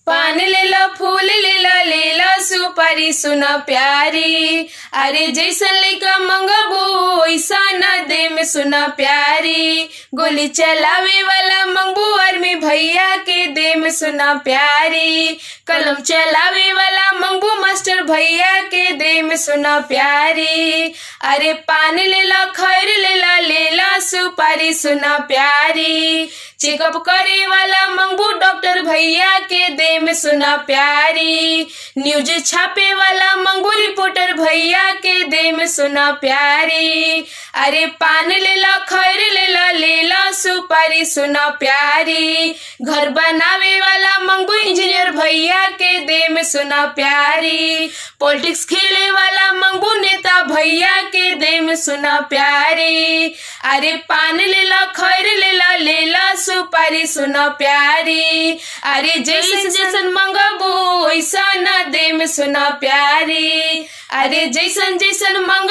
पान ले लो, फूल ले लो सुपारी सुना प्यारी। अरे जैसन लइका मंगबू वैसा न दे में सुना प्यारी। गोली चलावे वाला मंगबू आर्मी भैया के दे में सुना प्यारी। कलम चलावे वाला मंगबू मास्टर भैया के दे में सुना प्यारी। अरे पान ले लो, खैर ले लो सुपारी सुना प्यारी। चेकअप करे वाला मंगबू डॉक्टर भैया के दे में सुना प्यारी। न्यूज छापे वाला मंगबू रिपोर्टर भैया के दे में सुना प्यारी। अरे पान ले लो, खैर ले लो सुपारी सुना प्यारी। घर बनावे वाला मंगबू इंजीनियर भैया के दे में सुना प्यारी। पॉलिटिक्स खेले वाला मंगबू नेता भैया के दे में सुना प्यारी। अरे पान ले लो, खैर ले लो सुपारी सुना प्यारी। अरे जैसन मंगबू वैसा न दे में सुना प्यारी। अरे जैसन मंगबू